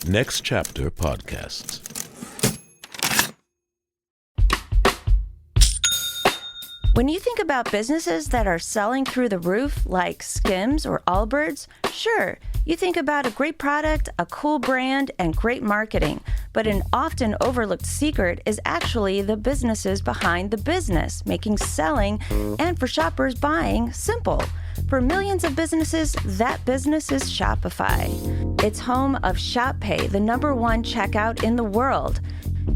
Next Chapter Podcasts. When you think about businesses that are selling through the roof, like Skims or Allbirds, sure, you think about a great product, a cool brand, and great marketing. But an often overlooked secret is actually the businesses behind the business, making selling and for shoppers buying simple. For millions of businesses, that business is Shopify. It's home of Shop Pay, the #1 checkout in the world.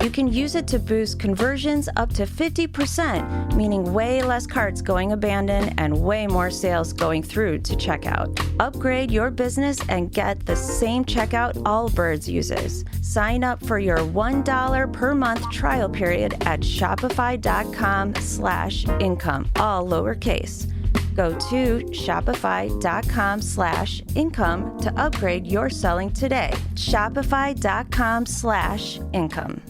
You can use it to boost conversions up to 50%, meaning way less carts going abandoned and way more sales going through to checkout. Upgrade your business and get the same checkout Allbirds uses. Sign up for your $1 per month trial period at shopify.com/income, all lowercase. Go to shopify.com/income to upgrade your selling today. Shopify.com/income.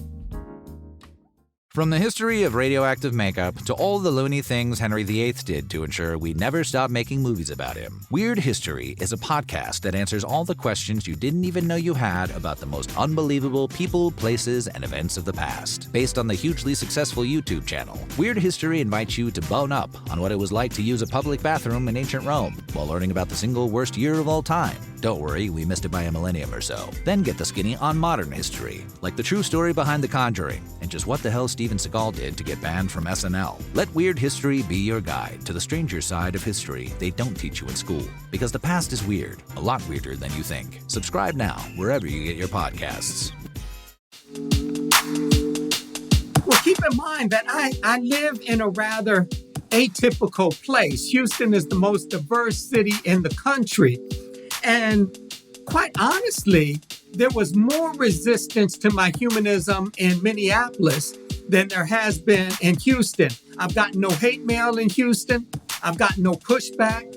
From the history of radioactive makeup to all the loony things Henry VIII did to ensure we never stop making movies about him, Weird History is a podcast that answers all the questions you didn't even know you had about the most unbelievable people, places, and events of the past. Based on the hugely successful YouTube channel, Weird History invites you to bone up on what it was like to use a public bathroom in ancient Rome while learning about the single worst year of all time. Don't worry, we missed it by a millennium or so. Then get the skinny on modern history, like the true story behind The Conjuring, and just what the hell Steven Seagal did to get banned from SNL. Let Weird History be your guide to the stranger side of history they don't teach you in school. Because the past is weird, a lot weirder than you think. Subscribe now, wherever you get your podcasts. Well, keep in mind that I live in a rather atypical place. Houston is the most diverse city in the country. And quite honestly, there was more resistance to my humanism in Minneapolis than there has been in Houston. I've gotten no hate mail in Houston. I've gotten no pushback,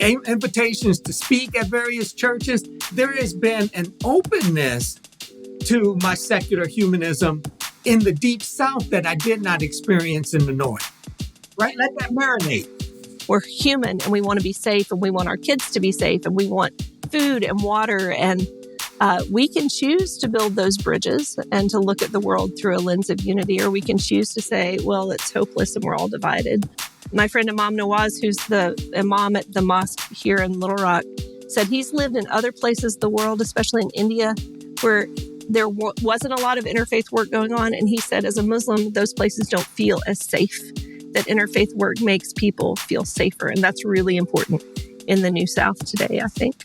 invitations to speak at various churches. There has been an openness to my secular humanism in the deep South that I did not experience in the North. Right? Let that marinate. We're human and we want to be safe and we want our kids to be safe and we want food and water, and we can choose to build those bridges and to look at the world through a lens of unity, or we can choose to say, well, it's hopeless and we're all divided. My friend Imam Nawaz, who's the imam at the mosque here in Little Rock, said he's lived in other places of the world, especially in India, where there wasn't a lot of interfaith work going on. And he said, as a Muslim, those places don't feel as safe. That interfaith work makes people feel safer. And that's really important in the New South today, I think.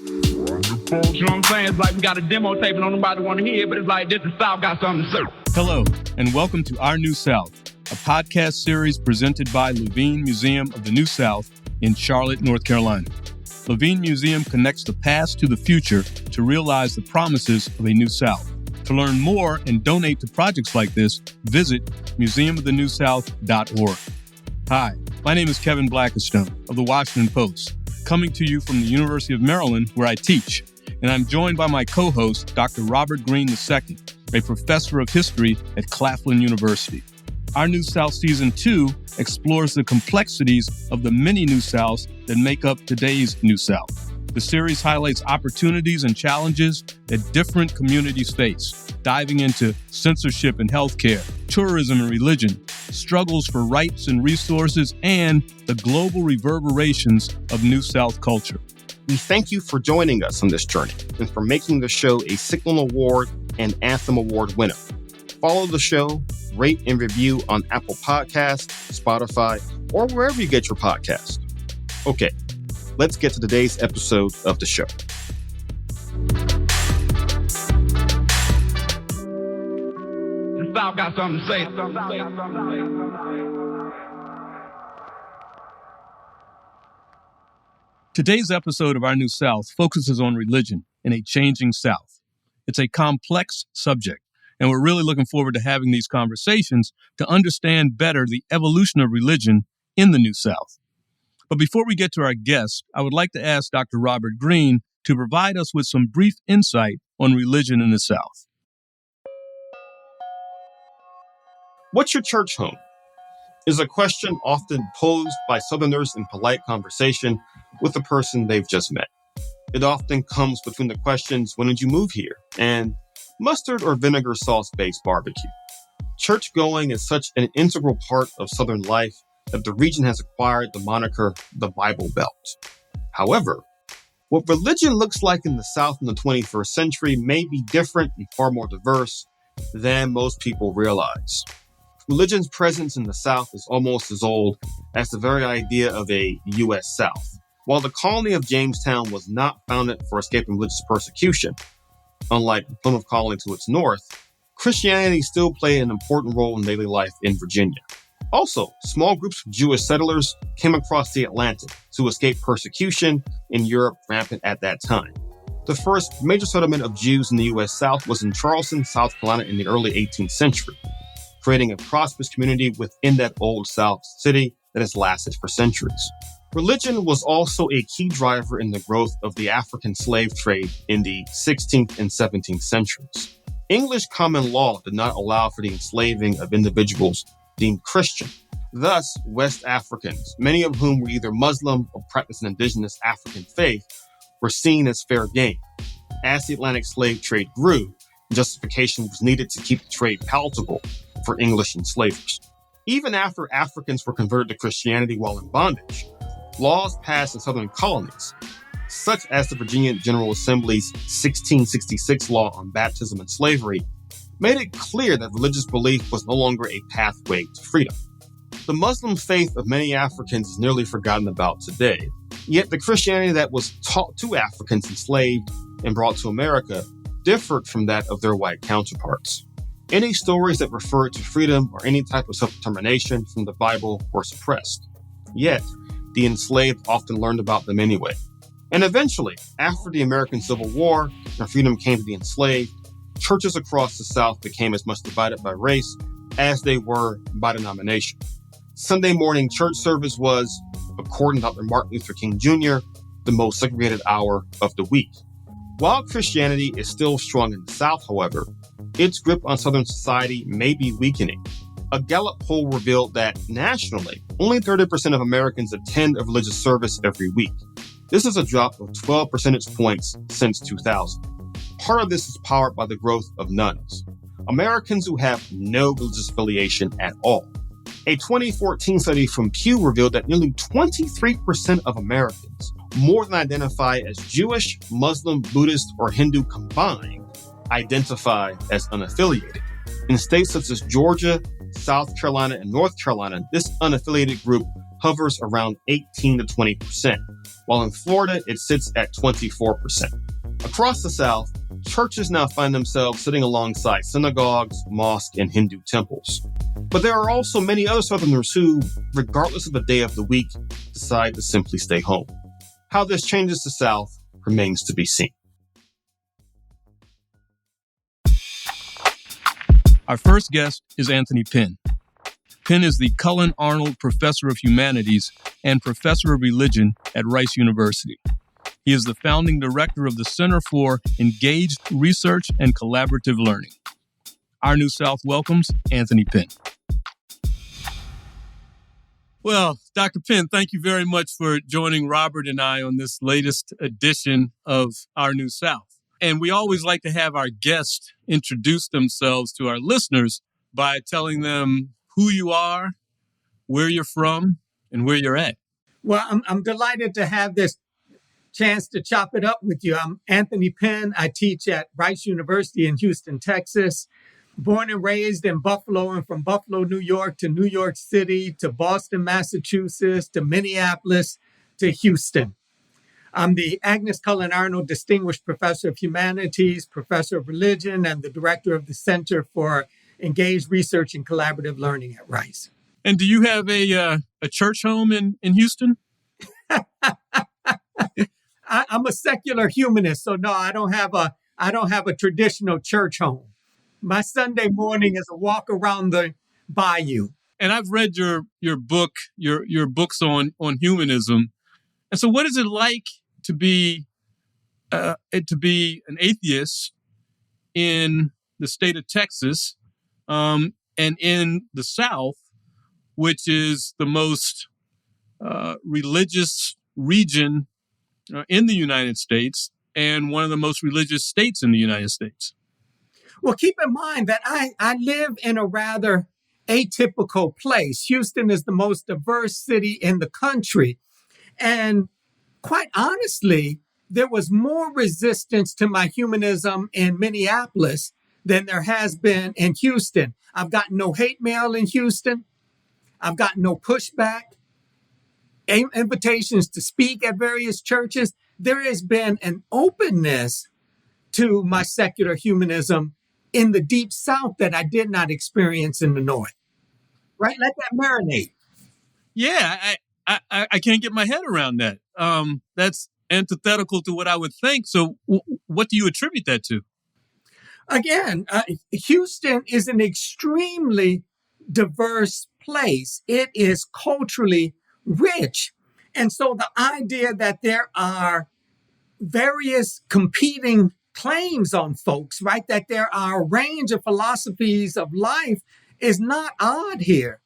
You know what I'm saying? It's like we got a demo tape and nobody want to hear it, but it's like this, the South got something to say. Hello, and welcome to Our New South, a podcast series presented by Levine Museum of the New South in Charlotte, North Carolina. Levine Museum connects the past to the future to realize the promises of a New South. To learn more and donate to projects like this, visit museumoftheNewSouth.org. Hi, my name is Kevin Blackistone of the Washington Post, coming to you from the University of Maryland, where I teach, and I'm joined by my co-host, Dr. Robert Green II, a professor of history at Claflin University. Our New South Season 2 explores the complexities of the many New Souths that make up today's New South. The series highlights opportunities and challenges that different communities face, diving into censorship and healthcare, tourism and religion, struggles for rights and resources, and the global reverberations of New South culture. We thank you for joining us on this journey and for making the show a Signal Award and Anthem Award winner. Follow the show, rate and review on Apple Podcasts, Spotify, or wherever you get your podcast. Okay, let's get to today's episode of the show. The South got something to say. Today's episode of Our New South focuses on religion in a changing South. It's a complex subject, and we're really looking forward to having these conversations to understand better the evolution of religion in the New South. But before we get to our guest, I would like to ask Dr. Robert Green to provide us with some brief insight on religion in the South. What's your church home? Is a question often posed by Southerners in polite conversation with the person they've just met. It often comes between the questions, when did you move here? And mustard or vinegar sauce-based barbecue. Church-going is such an integral part of Southern life that the region has acquired the moniker the Bible Belt. However, what religion looks like in the South in the 21st century may be different and far more diverse than most people realize. Religion's presence in the South is almost as old as the very idea of a U.S. South. While the colony of Jamestown was not founded for escaping religious persecution, unlike Plymouth Colony to its north, Christianity still played an important role in daily life in Virginia. Also, small groups of Jewish settlers came across the Atlantic to escape persecution in Europe rampant at that time. The first major settlement of Jews in the U.S. South was in Charleston, South Carolina in the early 18th century, creating a prosperous community within that old South city that has lasted for centuries. Religion was also a key driver in the growth of the African slave trade in the 16th and 17th centuries. English common law did not allow for the enslaving of individuals deemed Christian. Thus, West Africans, many of whom were either Muslim or practiced an indigenous African faith, were seen as fair game. As the Atlantic slave trade grew, justification was needed to keep the trade palatable for English enslavers. Even after Africans were converted to Christianity while in bondage, laws passed in southern colonies, such as the Virginia General Assembly's 1666 law on baptism and slavery, made it clear that religious belief was no longer a pathway to freedom. The Muslim faith of many Africans is nearly forgotten about today, yet the Christianity that was taught to Africans enslaved and brought to America differed from that of their white counterparts. Any stories that referred to freedom or any type of self-determination from the Bible were suppressed. Yet, the enslaved often learned about them anyway. And eventually, after the American Civil War and freedom came to the enslaved, churches across the South became as much divided by race as they were by denomination. Sunday morning church service was, according to Dr. Martin Luther King Jr., the most segregated hour of the week. While Christianity is still strong in the South, however, its grip on Southern society may be weakening. A Gallup poll revealed that nationally, only 30% of Americans attend a religious service every week. This is a drop of 12 percentage points since 2000. Part of this is powered by the growth of nuns, Americans who have no religious affiliation at all. A 2014 study from Pew revealed that nearly 23% of Americans more than identify as Jewish, Muslim, Buddhist, or Hindu combined identify as unaffiliated. In states such as Georgia, South Carolina, and North Carolina, this unaffiliated group hovers around 18 to 20%, while in Florida, it sits at 24%. Across the South, churches now find themselves sitting alongside synagogues, mosques, and Hindu temples. But there are also many other Southerners who, regardless of the day of the week, decide to simply stay home. How this changes the South remains to be seen. Our first guest is Anthony Pinn. Pinn is the Cullen Arnold Professor of Humanities and Professor of Religion at Rice University. He is the founding director of the Center for Engaged Research and Collaborative Learning. Our New South welcomes Anthony Pinn. Well, Dr. Pinn, thank you very much for joining Robert and I on this latest edition of Our New South. And we always like to have our guests introduce themselves to our listeners by telling them who you are, where you're from, and where you're at. Well, I'm delighted to have this chance to chop it up with you. I'm Anthony Pinn. I teach at Rice University in Houston, Texas. Born and raised in Buffalo, and from Buffalo, New York to New York City to Boston, Massachusetts to Minneapolis to Houston. I'm the Agnes Cullen Arnold Distinguished Professor of Humanities, Professor of Religion, and the Director of the Center for Engaged Research and Collaborative Learning at Rice. And do you have a church home in Houston? I'm a secular humanist, so no, I don't have a traditional church home. My Sunday morning is a walk around the bayou. And I've read your book, your books on humanism. And so what is it like to be an atheist in the state of Texas and in the South, which is the most religious region in the United States and one of the most religious states in the United States. Well, keep in mind that I live in a rather atypical place. Houston is the most diverse city in the country. And quite honestly, there was more resistance to my humanism in Minneapolis than there has been in Houston. I've gotten no hate mail in Houston. I've gotten no pushback, invitations to speak at various churches. There has been an openness to my secular humanism in the Deep South that I did not experience in the North. Right? Let that marinate. Yeah, I can't get my head around that. That's antithetical to what I would think. So what do you attribute that to? Again, Houston is an extremely diverse place. It is culturally rich. And so the idea that there are various competing claims on folks, right, that there are a range of philosophies of life is not odd here.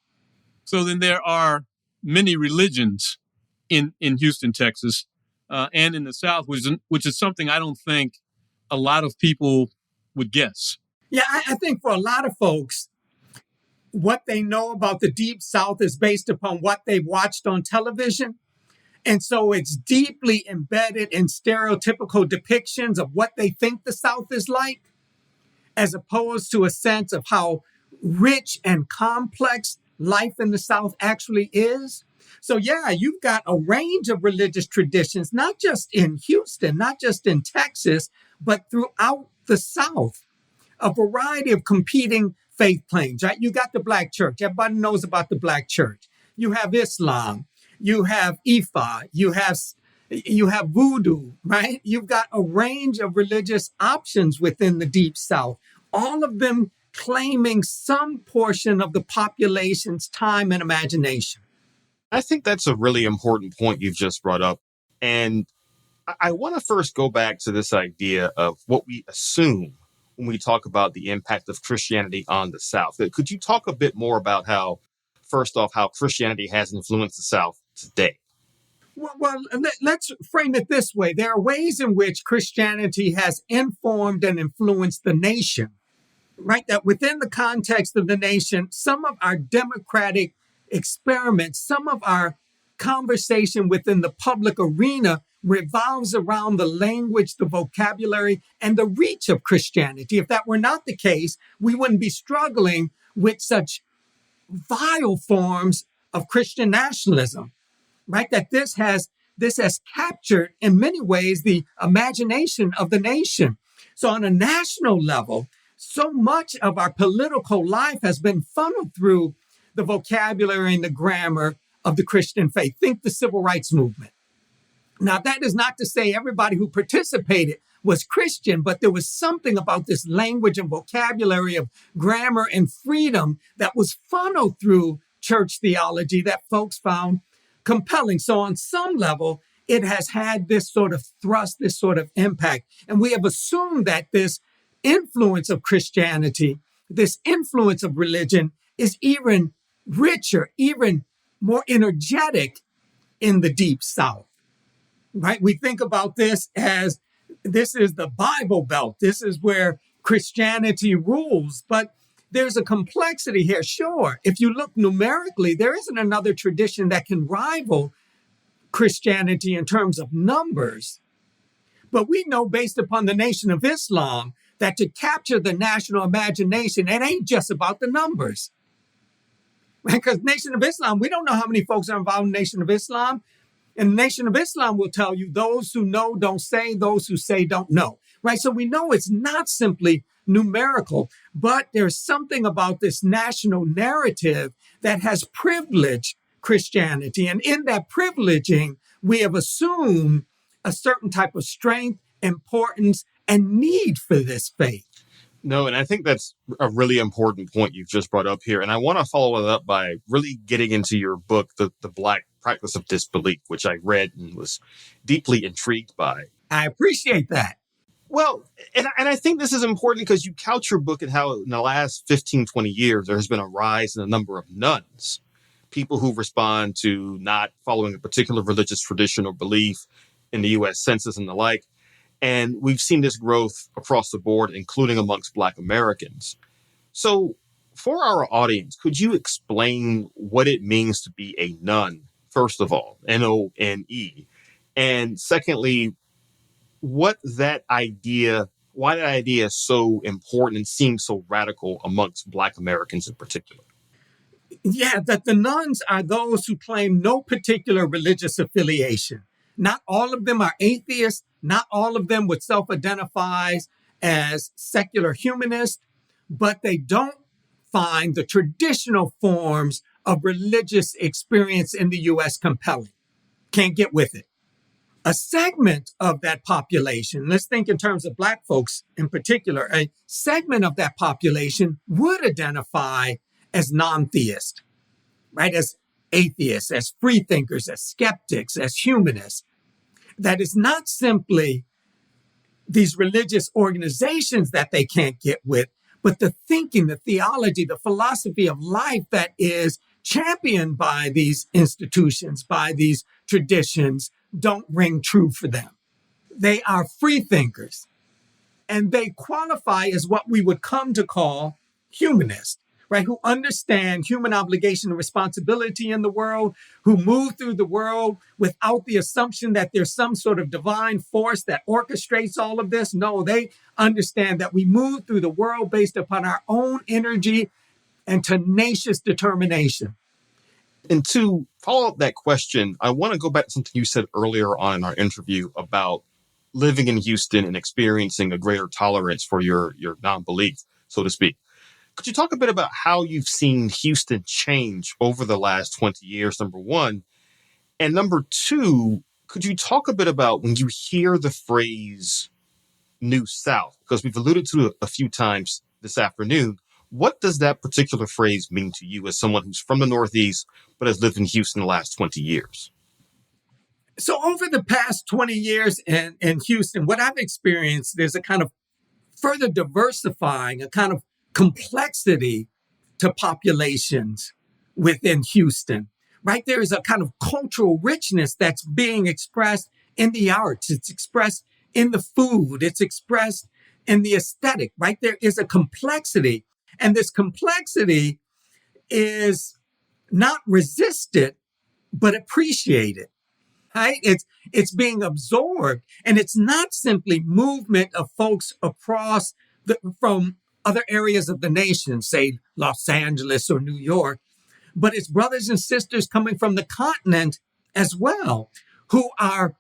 So then there are many religions in Houston, Texas, and in the South, which is something I don't think a lot of people would guess. Yeah, I think for a lot of folks, what they know about the Deep South is based upon what they've watched on television. And so it's deeply embedded in stereotypical depictions of what they think the South is like, as opposed to a sense of how rich and complex life in the South actually is. So yeah, you've got a range of religious traditions, not just in Houston, not just in Texas, but throughout the South, a variety of competing faith claims, right? You got the Black church. Everybody knows about the Black church. You have Islam. You have Ifa. You have voodoo, right? You've got a range of religious options within the Deep South, all of them claiming some portion of the population's time and imagination. I think that's a really important point you've just brought up. And I want to first go back to this idea of what we assume when we talk about the impact of Christianity on the South. Could you talk a bit more about how Christianity has influenced the South today? Well, let's frame it this way. There are ways in which Christianity has informed and influenced the nation, right? That within the context of the nation, some of our democratic experiments, some of our conversation within the public arena revolves around the language, the vocabulary, and the reach of Christianity. If that were not the case, we wouldn't be struggling with such vile forms of Christian nationalism, right? That this has captured in many ways the imagination of the nation. So on a national level, so much of our political life has been funneled through the vocabulary and the grammar of the Christian faith. Think the civil rights movement. Now, that is not to say everybody who participated was Christian, but there was something about this language and vocabulary of grammar and freedom that was funneled through church theology that folks found compelling. So on some level, it has had this sort of thrust, this sort of impact. And we have assumed that this influence of Christianity, this influence of religion is even richer, even more energetic in the Deep South, right? We think about this as this is the Bible Belt. This is where Christianity rules. But there's a complexity here. Sure, if you look numerically, there isn't another tradition that can rival Christianity in terms of numbers. But we know based upon the Nation of Islam that to capture the national imagination, it ain't just about the numbers. Because Nation of Islam, we don't know how many folks are involved in Nation of Islam. And the Nation of Islam will tell you those who know don't say, those who say don't know, right? So we know it's not simply numerical, but there's something about this national narrative that has privileged Christianity. And in that privileging, we have assumed a certain type of strength, importance, and need for this faith. No, and I think that's a really important point you've just brought up here. And I want to follow it up by really getting into your book, The Black Practice of Disbelief, which I read and was deeply intrigued by. I appreciate that. Well, and I think this is important because you couch your book in how in the last 15, 20 years, there has been a rise in the number of nuns, people who respond to not following a particular religious tradition or belief in the U.S. Census and the like. And we've seen this growth across the board, including amongst Black Americans. So for our audience, could you explain what it means to be a none, first of all, N-O-N-E? And secondly, why that idea is so important and seems so radical amongst Black Americans in particular? Yeah, that the nuns are those who claim no particular religious affiliation. Not all of them are atheists. Not all of them would self-identify as secular humanists, but they don't find the traditional forms of religious experience in the U.S. compelling. Can't get with it. A segment of that population, let's think in terms of Black folks in particular, a segment of that population would identify as non-theist, right? As atheists, as freethinkers, as skeptics, as humanists. That is not simply these religious organizations that they can't get with, but the thinking, the theology, the philosophy of life that is championed by these institutions, by these traditions, don't ring true for them. They are free thinkers, and they qualify as what we would come to call humanists, right? Who understand human obligation and responsibility in the world, who move through the world without the assumption that there's some sort of divine force that orchestrates all of this. No, they understand that we move through the world based upon our own energy and tenacious determination. And to follow up that question, I want to go back to something you said earlier on in our interview about living in Houston and experiencing a greater tolerance for your non-belief, so to speak. Could you talk a bit about how you've seen Houston change over the last 20 years, number one? And number two, could you talk a bit about when you hear the phrase New South? Because we've alluded to it a few times this afternoon. What does that particular phrase mean to you as someone who's from the Northeast but has lived in Houston the last 20 years? So over the past 20 years in Houston, what I've experienced, there's a kind of further diversifying, a kind of complexity to populations within Houston, right? There is a kind of cultural richness that's being expressed in the arts. It's expressed in the food. It's expressed in the aesthetic, right? There is a complexity. And this complexity is not resisted, but appreciated, right? It's being absorbed. And it's not simply movement of folks across from other areas of the nation, say Los Angeles or New York, but it's brothers and sisters coming from the continent as well, who are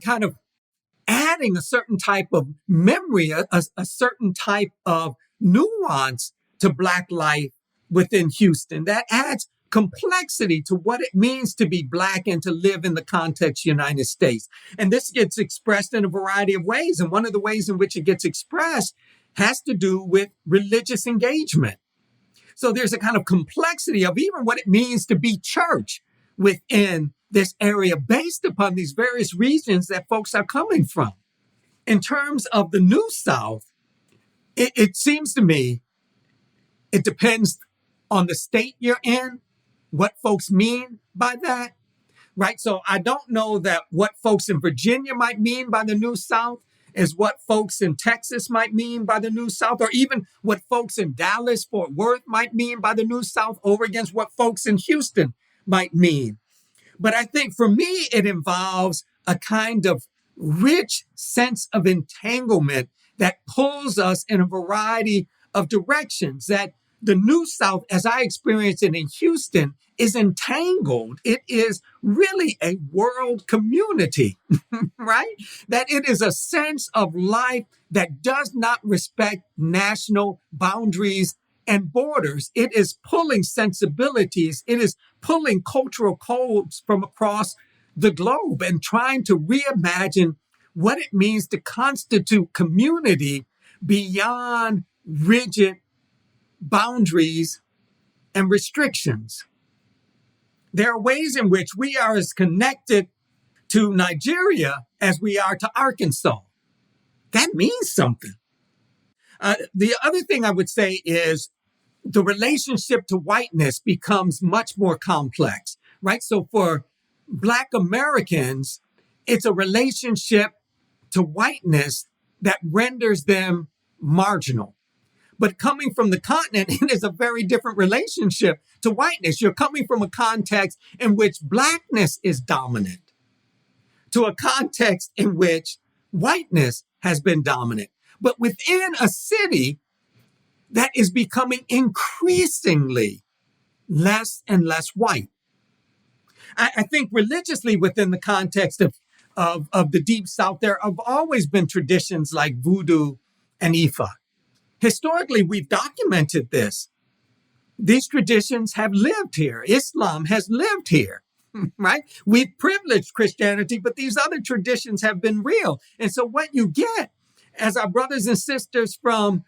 kind of adding a certain type of memory, a certain type of nuance to Black life within Houston that adds complexity to what it means to be Black and to live in the context of the United States. And this gets expressed in a variety of ways. And one of the ways in which it gets expressed has to do with religious engagement. So there's a kind of complexity of even what it means to be church within this area based upon these various regions that folks are coming from. In terms of the New South, it seems to me it depends on the state you're in, what folks mean by that, right? So I don't know that what folks in Virginia might mean by the New South is what folks in Texas might mean by the New South, or even what folks in Dallas, Fort Worth might mean by the New South over against what folks in Houston might mean. But I think for me, it involves a kind of rich sense of entanglement that pulls us in a variety of directions, that the New South, as I experience it in Houston, is entangled. It is really a world community, right? That it is a sense of life that does not respect national boundaries and borders. It is pulling sensibilities. It is pulling cultural codes from across the globe and trying to reimagine what it means to constitute community beyond rigid boundaries and restrictions. There are ways in which we are as connected to Nigeria as we are to Arkansas. That means something. The other thing I would say is the relationship to whiteness becomes much more complex, right? So for Black Americans, It's a relationship to whiteness that renders them marginal. But coming from the continent, it is a very different relationship to whiteness. You're coming from a context in which blackness is dominant to a context in which whiteness has been dominant. But within a city that is becoming increasingly less and less white. I think religiously within the context of the Deep South, there have always been traditions like voodoo and Ifa. Historically, we've documented this. These traditions have lived here. Islam has lived here, right? We've privileged Christianity, but these other traditions have been real. And so what you get as our brothers and sisters from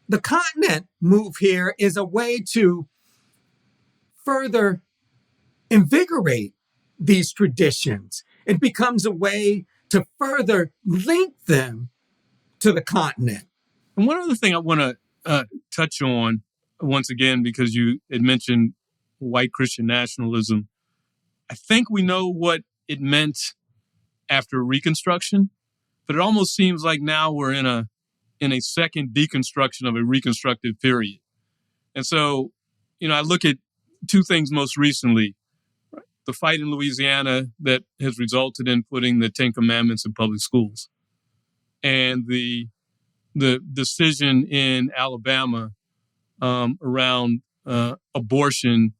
the continent move here is a way to further invigorate these traditions. It becomes a way to further link them to the continent. And one other thing I want to touch on, once again, because you had mentioned white Christian nationalism, I think we know what it meant after Reconstruction, but it almost seems like now we're in a second deconstruction of a reconstructive period. And so, I look at two things most recently, right? The fight in Louisiana that has resulted in putting the Ten Commandments in public schools, and the decision in Alabama around abortion,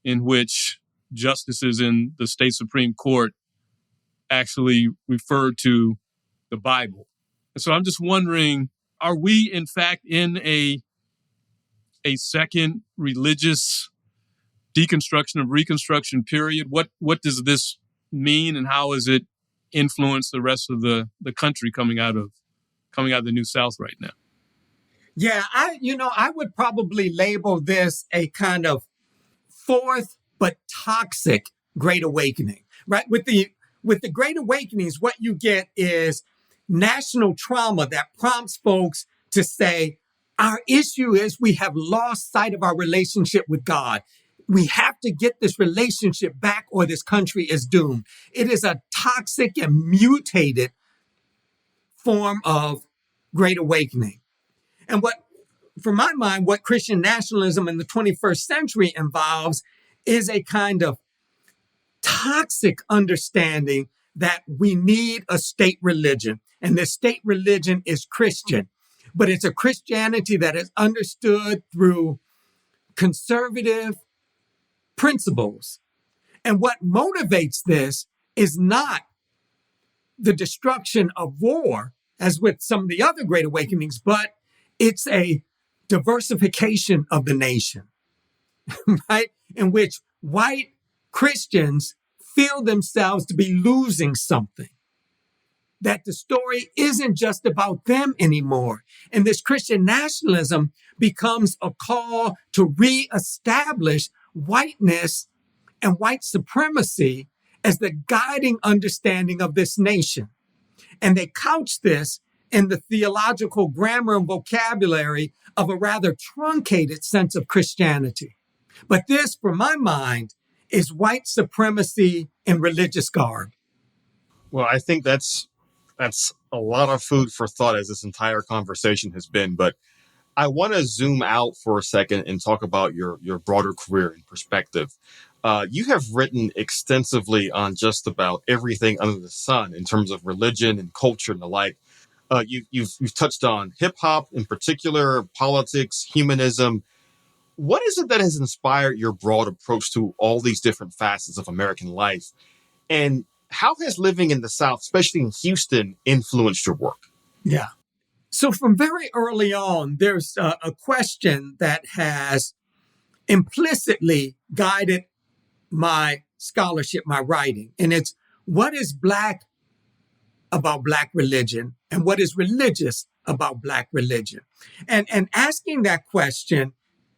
in which justices in the state Supreme Court actually referred to the Bible. And so I'm just wondering, are we in fact in a second religious deconstruction of Reconstruction period? What does this mean, and how has it influenced the rest of the country coming out of the New South right now? Yeah, I would probably label this a kind of fourth but toxic Great Awakening, right? With the Great Awakenings, what you get is national trauma that prompts folks to say, our issue is we have lost sight of our relationship with God. We have to get this relationship back or this country is doomed. It is a toxic and mutated form of Great Awakening. And for my mind, what Christian nationalism in the 21st century involves is a kind of toxic understanding that we need a state religion. And the state religion is Christian, but it's a Christianity that is understood through conservative principles. And what motivates this is not the destruction of war, as with some of the other Great Awakenings, but it's a diversification of the nation, right? In which white Christians feel themselves to be losing something, that the story isn't just about them anymore. And this Christian nationalism becomes a call to reestablish whiteness and white supremacy as the guiding understanding of this nation. And they couch this in the theological grammar and vocabulary of a rather truncated sense of Christianity. But this, for my mind, is white supremacy in religious garb. Well, I think that's a lot of food for thought, as this entire conversation has been. But I want to zoom out for a second and talk about your broader career and perspective. You have written extensively on just about everything under the sun in terms of religion and culture and the like. You've touched on hip hop in particular, politics, humanism. What is it that has inspired your broad approach to all these different facets of American life? And how has living in the South, especially in Houston, influenced your work? Yeah. So from very early on, there's a question that has implicitly guided my scholarship, my writing. And it's, what is Black about Black religion? And what is religious about Black religion? And asking that question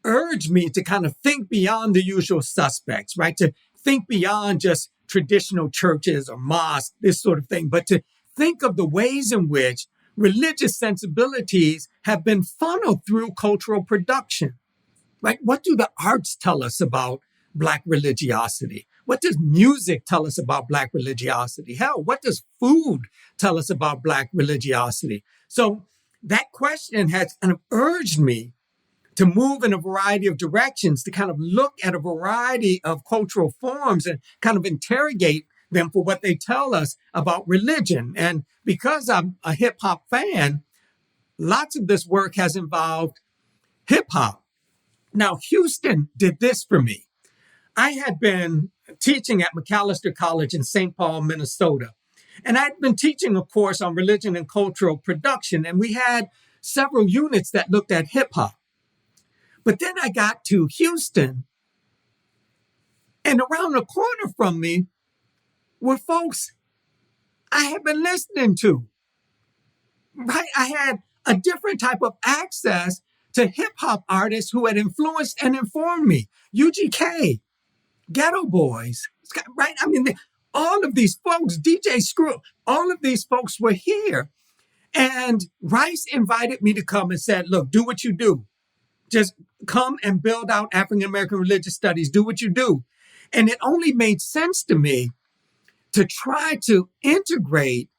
urged me to kind of think beyond the usual suspects, right? To think beyond just traditional churches or mosques, this sort of thing, but to think of the ways in which religious sensibilities have been funneled through cultural production, right? What do the arts tell us about Black religiosity? What does music tell us about Black religiosity? Hell, what does food tell us about Black religiosity? So that question has kind of urged me to move in a variety of directions, to kind of look at a variety of cultural forms and kind of interrogate them for what they tell us about religion. And because I'm a hip hop fan, lots of this work has involved hip hop. Now, Houston did this for me. I had been teaching at Macalester College in St. Paul, Minnesota. And I'd been teaching a course on religion and cultural production, and we had several units that looked at hip hop. But then I got to Houston, and around the corner from me were folks I had been listening to, right? I had a different type of access to hip hop artists who had influenced and informed me. UGK, Ghetto Boys, right? I mean, all of these folks, DJ Screw, all of these folks were here. And Rice invited me to come and said, look, do what you do. Just come and build out African-American religious studies. Do what you do. And it only made sense to me to try to integrate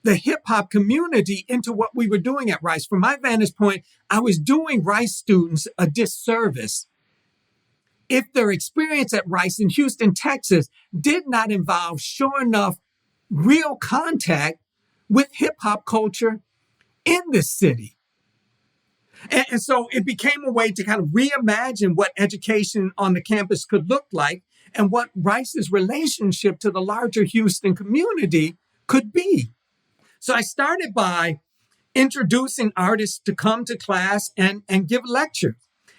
the hip-hop community into what we were doing at Rice. From my vantage point, I was doing Rice students a disservice if their experience at Rice in Houston, Texas, did not involve, sure enough, real contact with hip-hop culture in this city. And so it became a way to kind of reimagine what education on the campus could look like and what Rice's relationship to the larger Houston community could be. So I started by introducing artists to come to class and give lectures.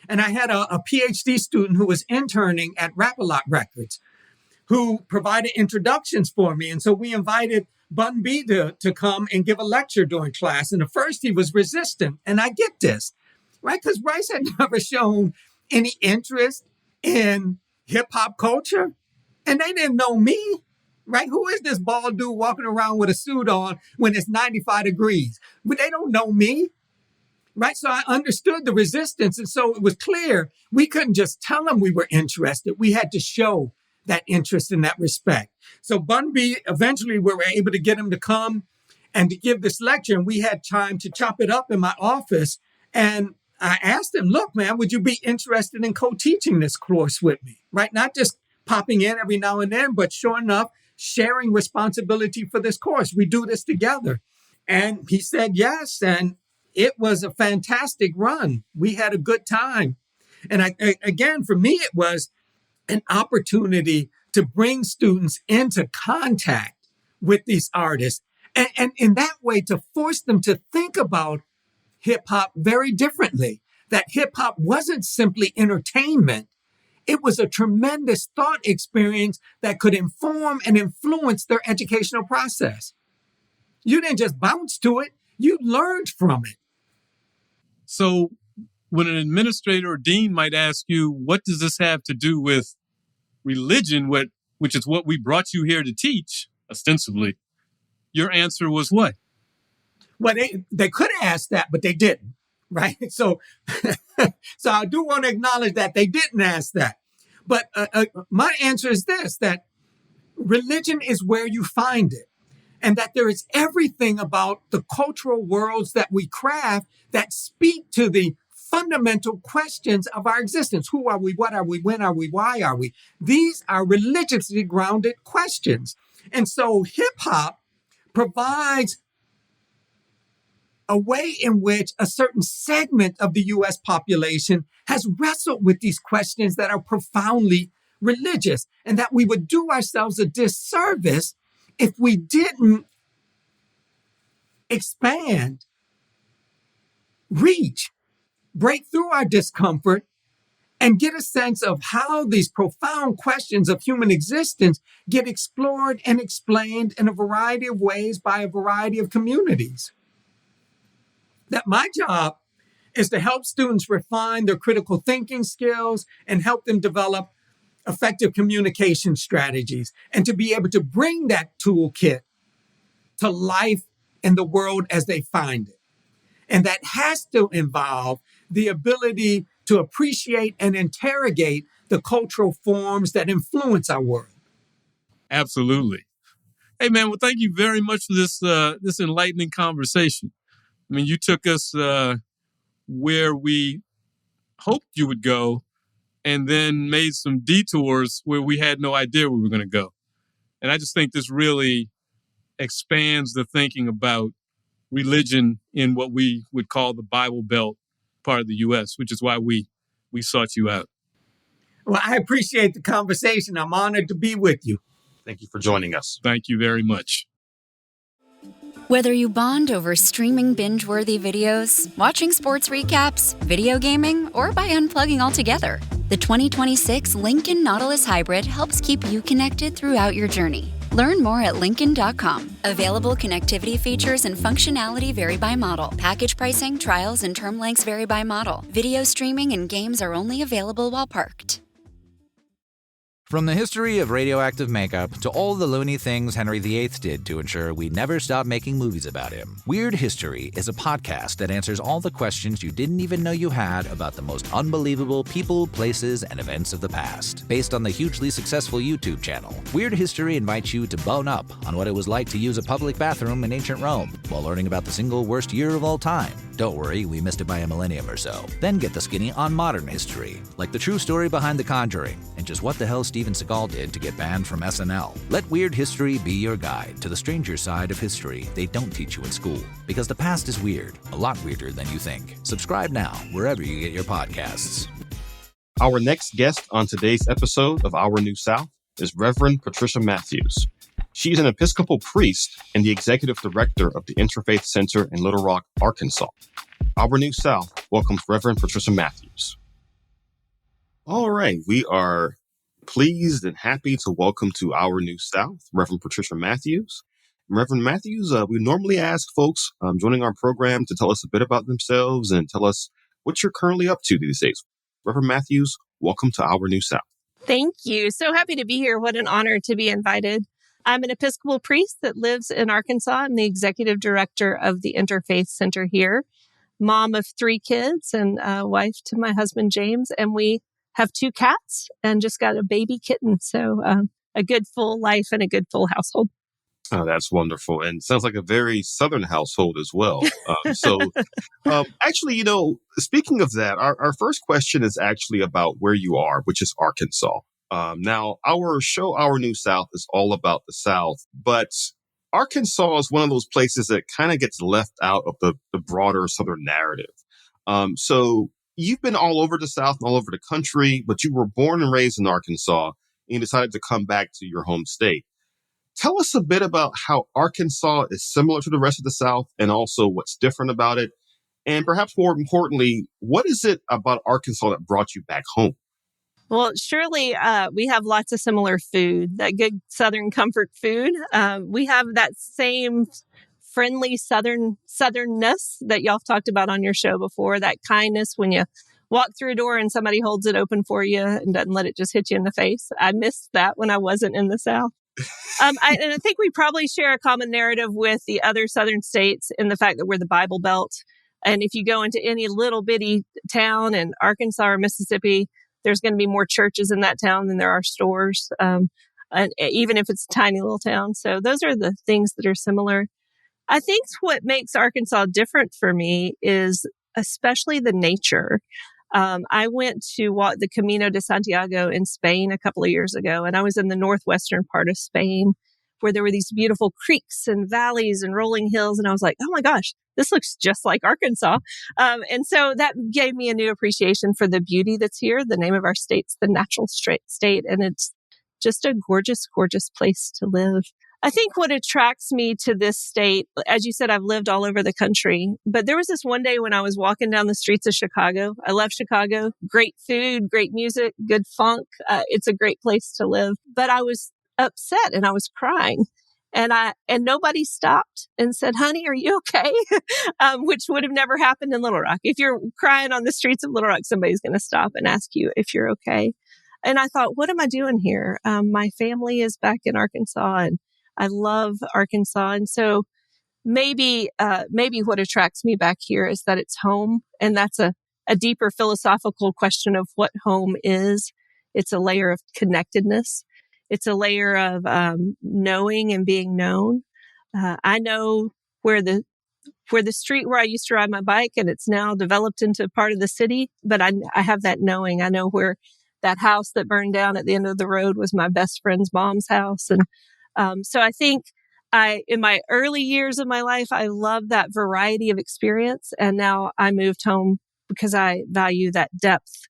And I had a PhD student who was interning at Rap-A-Lot Records who provided introductions for me. And so we invited Bun B to come and give a lecture during class. And at first he was resistant. And I get this, right? Because Rice had never shown any interest in hip hop culture. And they didn't know me, right? Who is this bald dude walking around with a suit on when it's 95 degrees? But they don't know me, right? So I understood the resistance. And so it was clear we couldn't just tell them we were interested. We had to show that interest in that respect. So Bun B, eventually we were able to get him to come and to give this lecture. And we had time to chop it up in my office. And I asked him, look, man, would you be interested in co-teaching this course with me, right? Not just popping in every now and then, but sure enough, sharing responsibility for this course. We do this together. And he said yes. And it was a fantastic run. We had a good time. And again, for me, it was an opportunity to bring students into contact with these artists. And in that way, to force them to think about hip hop very differently, that hip hop wasn't simply entertainment. It was a tremendous thought experience that could inform and influence their educational process. You didn't just bounce to it, you learned from it. So when an administrator or dean might ask you, what does this have to do with religion, which is what we brought you here to teach, ostensibly, your answer was what? Well, they could have asked that, but they didn't, right? So I do want to acknowledge that they didn't ask that. But my answer is this, that religion is where you find it. And that there is everything about the cultural worlds that we craft that speak to the fundamental questions of our existence. Who are we? What are we? When are we? Why are we? These are religiously grounded questions. And so hip hop provides a way in which a certain segment of the U.S. population has wrestled with these questions that are profoundly religious, and that we would do ourselves a disservice if we didn't expand, reach, break through our discomfort, and get a sense of how these profound questions of human existence get explored and explained in a variety of ways by a variety of communities. That my job is to help students refine their critical thinking skills and help them develop effective communication strategies, and to be able to bring that toolkit to life in the world as they find it. And that has to involve the ability to appreciate and interrogate the cultural forms that influence our world. Absolutely. Hey, man, well, thank you very much for this enlightening conversation. I mean, you took us where we hoped you would go and then made some detours where we had no idea we were going to go. And I just think this really expands the thinking about religion in what we would call the Bible Belt part of the U.S., which is why we sought you out. Well, I appreciate the conversation. I'm honored to be with you. Thank you for joining us. Thank you very much. Whether you bond over streaming binge-worthy videos, watching sports recaps, video gaming, or by unplugging altogether, the 2026 Lincoln Nautilus Hybrid helps keep you connected throughout your journey. Learn more at Lincoln.com. Available connectivity features and functionality vary by model. Package pricing, trials, and term lengths vary by model. Video streaming and games are only available while parked. From the history of radioactive makeup to all the loony things Henry VIII did to ensure we never stop making movies about him, Weird History is a podcast that answers all the questions you didn't even know you had about the most unbelievable people, places, and events of the past. Based on the hugely successful YouTube channel, Weird History invites you to bone up on what it was like to use a public bathroom in ancient Rome while learning about the single worst year of all time. Don't worry, we missed it by a millennium or so. Then get the skinny on modern history, like the true story behind The Conjuring, and just what the hell Steven Seagal did to get banned from SNL. Let Weird History be your guide to the stranger side of history they don't teach you in school. Because the past is weird, a lot weirder than you think. Subscribe now, wherever you get your podcasts. Our next guest on today's episode of Our New South is Reverend Patricia Mathews. She's an Episcopal priest and the executive director of the Interfaith Center in Little Rock, Arkansas. Our New South welcomes Reverend Patricia Mathews. All right, we are pleased and happy to welcome to Our New South Reverend Patricia Mathews. Reverend Mathews, we normally ask folks joining our program to tell us a bit about themselves and tell us what you're currently up to these days. Reverend Mathews, welcome to Our New South. Thank you. So happy to be here. What an honor to be invited. I'm an Episcopal priest that lives in Arkansas. I'm the executive director of the Interfaith Center here, mom of 3 kids and wife to my husband, James. And we have 2 cats and just got a baby kitten. So a good full life and a good full household. Oh, that's wonderful. And sounds like a very Southern household as well. Actually, speaking of that, our first question is actually about where you are, which is Arkansas. Now, our show, Our New South, is all about the South, but Arkansas is one of those places that kind of gets left out of the broader Southern narrative. So you've been all over the South and all over the country, but you were born and raised in Arkansas and you decided to come back to your home state. Tell us a bit about how Arkansas is similar to the rest of the South and also what's different about it. And perhaps more importantly, what is it about Arkansas that brought you back home? Well, surely we have lots of similar food, that good Southern comfort food. We have that same friendly Southernness that y'all have talked about on your show before, that kindness when you walk through a door and somebody holds it open for you and doesn't let it just hit you in the face. I missed that when I wasn't in the South. And I think we probably share a common narrative with the other Southern states in the fact that we're the Bible Belt. And if you go into any little bitty town in Arkansas or Mississippi, there's going to be more churches in that town than there are stores, and even if it's a tiny little town. So those are the things that are similar. I think what makes Arkansas different for me is especially the nature. I went to walk the Camino de Santiago in Spain a couple of years ago, and I was in the northwestern part of Spain where there were these beautiful creeks and valleys and rolling hills. And I was like, oh my gosh, this looks just like Arkansas. And so that gave me a new appreciation for the beauty that's here. The name of our state's the Natural State, and it's just a gorgeous, gorgeous place to live. I think what attracts me to this state, as you said, I've lived all over the country, but there was this one day when I was walking down the streets of Chicago. I love Chicago. Great food, great music, good funk. It's a great place to live. But I was upset and I was crying. And nobody stopped and said, honey, are you okay? Which would have never happened in Little Rock. If you're crying on the streets of Little Rock, somebody's going to stop and ask you if you're okay. And I thought, what am I doing here? My family is back in Arkansas and I love Arkansas. And so maybe what attracts me back here is that it's home. And that's a deeper philosophical question of what home is. It's a layer of connectedness. It's a layer of knowing and being known. I know where the street where I used to ride my bike, and it's now developed into part of the city, but I have that knowing. I know where that house that burned down at the end of the road was my best friend's mom's house. And so I think in my early years of my life, I loved that variety of experience. And now I moved home because I value that depth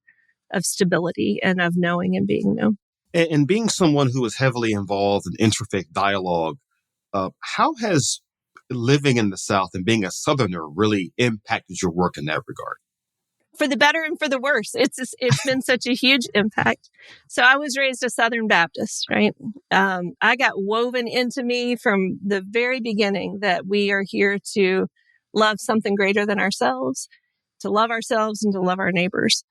of stability and of knowing and being known. And being someone who is heavily involved in interfaith dialogue, how has living in the South and being a Southerner really impacted your work in that regard? For the better and for the worse. It's been such a huge impact. So I was raised a Southern Baptist, right? I got woven into me from the very beginning that we are here to love something greater than ourselves, to love ourselves and to love our neighbors.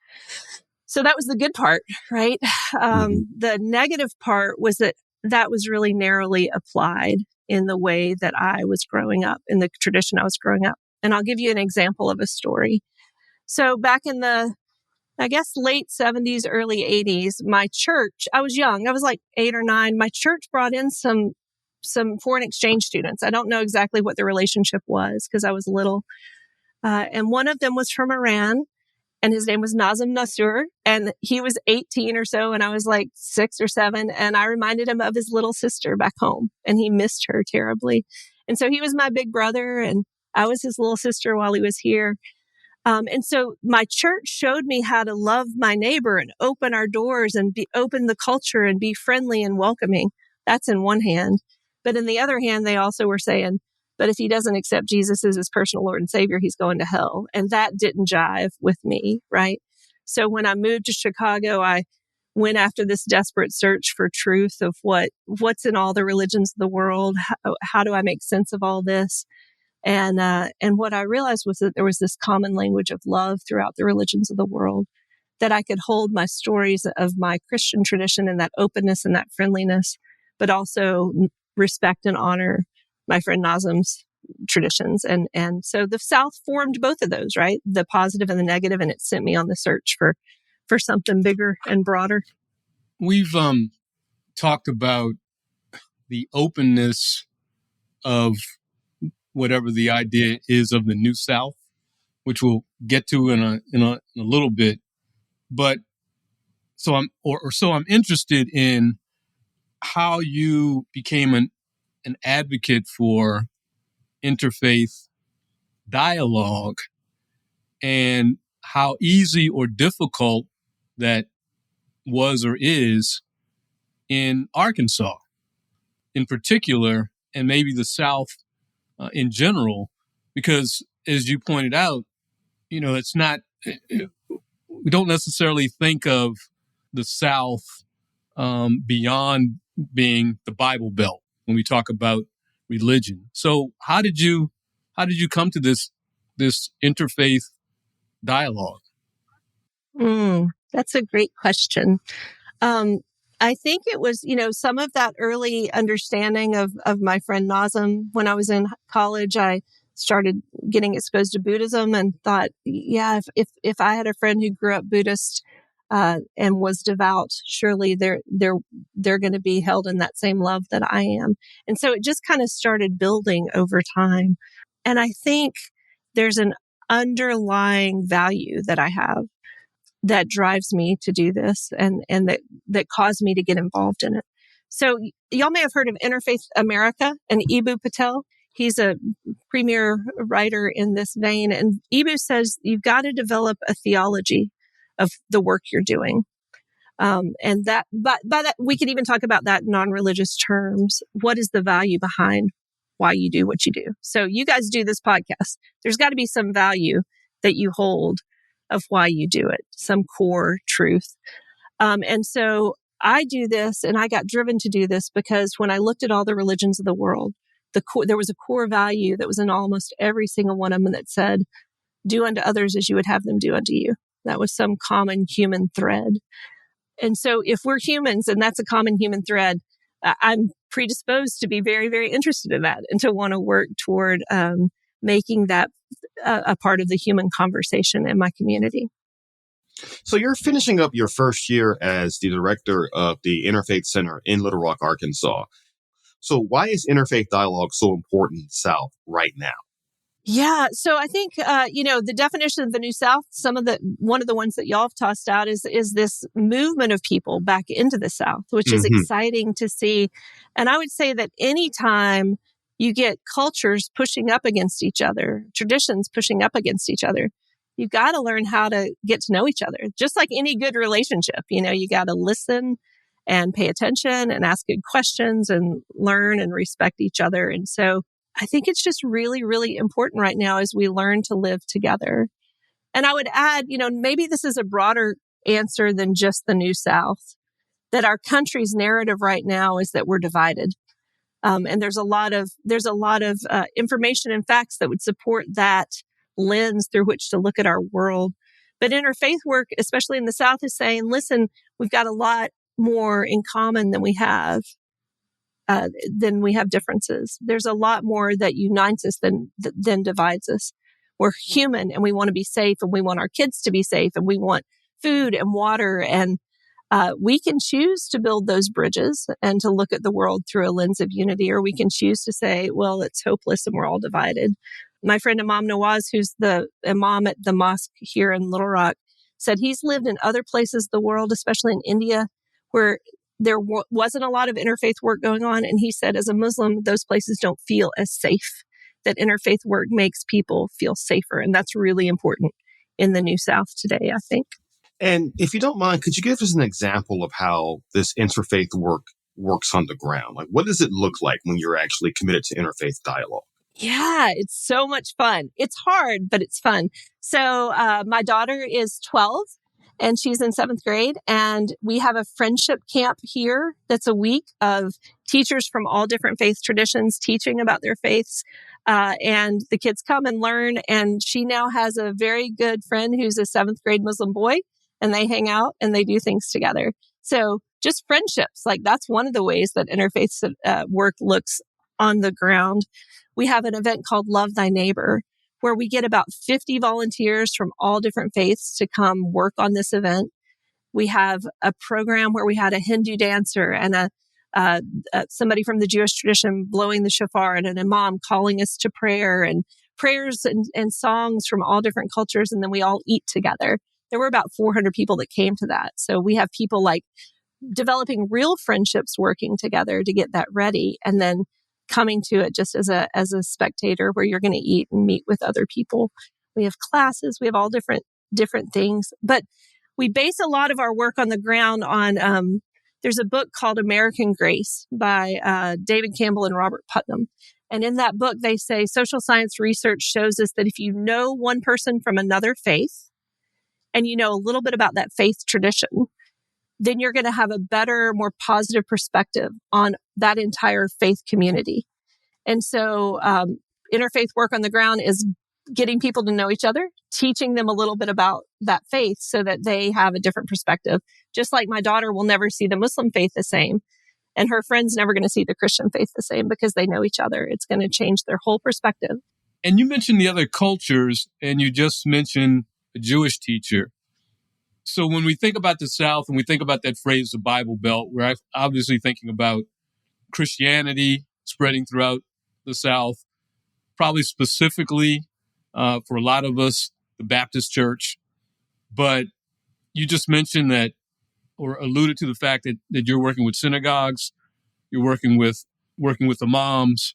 So that was the good part, right? The negative part was that was really narrowly applied in the way that I was growing up, in the tradition I was growing up. And I'll give you an example of a story. So back in the, I guess, late 70s, early 80s, my church, I was young. I was like 8 or 9. My church brought in some foreign exchange students. I don't know exactly what the relationship was because I was little. And one of them was from Iran, and his name was Nazim Nasur. And he was 18 or so, and I was like 6 or 7. And I reminded him of his little sister back home, and he missed her terribly. And so he was my big brother, and I was his little sister while he was here. And so my church showed me how to love my neighbor and open our doors and open the culture and be friendly and welcoming. That's in one hand. But in the other hand, they also were saying, but if he doesn't accept Jesus as his personal Lord and Savior, he's going to hell. And that didn't jive with me, right? So when I moved to Chicago, I went after this desperate search for truth of what's in all the religions of the world. How do I make sense of all this? And what I realized was that there was this common language of love throughout the religions of the world, that I could hold my stories of my Christian tradition and that openness and that friendliness, but also respect and honor my friend Nazim's traditions. And so the South formed both of those, right? The positive and the negative, and it sent me on the search for something bigger and broader. We've talked about the openness of whatever the idea is of the New South, which we'll get to in a little bit. But so I'm interested in how you became an advocate for interfaith dialogue and how easy or difficult that was or is in Arkansas in particular, and maybe the South in general, because as you pointed out, it's not, we don't necessarily think of the South beyond being the Bible Belt when we talk about religion. So how did you come to this interfaith dialogue? That's a great question. I think it was, some of that early understanding of my friend Nazim. When I was in college, I started getting exposed to Buddhism and thought, yeah, if I had a friend who grew up Buddhist and was devout, surely they're going to be held in that same love that I am. And so it just kind of started building over time. And I think there's an underlying value that I have that drives me to do this and that caused me to get involved in it. So y'all may have heard of Interfaith America and Eboo Patel. He's a premier writer in this vein. And Eboo says you've got to develop a theology of the work you're doing. And that, but by that, we could even talk about that in non-religious terms. What is the value behind why you do what you do? So you guys do this podcast. There's got to be some value that you hold of why you do it, some core truth. And so I do this, and I got driven to do this because when I looked at all the religions of the world, there was a core value that was in almost every single one of them that said, do unto others as you would have them do unto you. That was some common human thread. And so if we're humans and that's a common human thread, I'm predisposed to be very, very interested in that and to want to work toward making that a part of the human conversation in my community. So you're finishing up your first year as the director of the Interfaith Center in Little Rock, Arkansas. So why is interfaith dialogue so important in the South right now? Yeah. So I think, the definition of the New South, one of the ones that y'all have tossed out is this movement of people back into the South, which is exciting to see. And I would say that anytime you get cultures pushing up against each other, traditions pushing up against each other, you got to learn how to get to know each other. Just like any good relationship, you got to listen and pay attention and ask good questions and learn and respect each other. And so I think it's just really, really important right now as we learn to live together. And I would add, maybe this is a broader answer than just the New South, that our country's narrative right now is that we're divided. And there's a lot of information and facts that would support that lens through which to look at our world. But interfaith work, especially in the South, is saying, listen, we've got a lot more in common than we have differences. There's a lot more that unites us than divides us. We're human and we want to be safe and we want our kids to be safe and we want food and water. And we can choose to build those bridges and to look at the world through a lens of unity, or we can choose to say, well, it's hopeless and we're all divided. My friend Imam Nawaz, who's the imam at the mosque here in Little Rock, said he's lived in other places of the world, especially in India, where there wasn't a lot of interfaith work going on. And he said, as a Muslim, those places don't feel as safe, that interfaith work makes people feel safer. And that's really important in the New South today, I think. And if you don't mind, could you give us an example of how this interfaith work works on the ground? Like, what does it look like when you're actually committed to interfaith dialogue? Yeah, it's so much fun. It's hard, but it's fun. So my daughter is 12 and she's in 7th grade. And we have a friendship camp here that's a week of teachers from all different faith traditions teaching about their faiths. And the kids come and learn. And she now has a very good friend who's a 7th grade Muslim boy. And they hang out and they do things together. So just friendships, like that's one of the ways that interfaith work looks on the ground. We have an event called Love Thy Neighbor, where we get about 50 volunteers from all different faiths to come work on this event. We have a program where we had a Hindu dancer and somebody from the Jewish tradition blowing the shofar and an imam calling us to prayer, and prayers and songs from all different cultures. And then we all eat together. There were about 400 people that came to that. So we have people like developing real friendships working together to get that ready, and then coming to it just as a spectator where you're going to eat and meet with other people. We have classes, we have all different things, but we base a lot of our work on the ground on, there's a book called American Grace by David Campbell and Robert Putnam. And in that book, they say social science research shows us that if you know one person from another faith and you know a little bit about that faith tradition, then you're going to have a better, more positive perspective on that entire faith community. And so interfaith work on the ground is getting people to know each other, teaching them a little bit about that faith so that they have a different perspective. Just like my daughter will never see the Muslim faith the same, and her friend's never going to see the Christian faith the same because they know each other. It's going to change their whole perspective. And you mentioned the other cultures, and you just mentioned a Jewish teacher. So when we think about the South and we think about that phrase, the Bible Belt, we're obviously thinking about Christianity spreading throughout the South, probably specifically for a lot of us, the Baptist Church. But you just mentioned that, or alluded to the fact that you're working with synagogues, you're working with imams.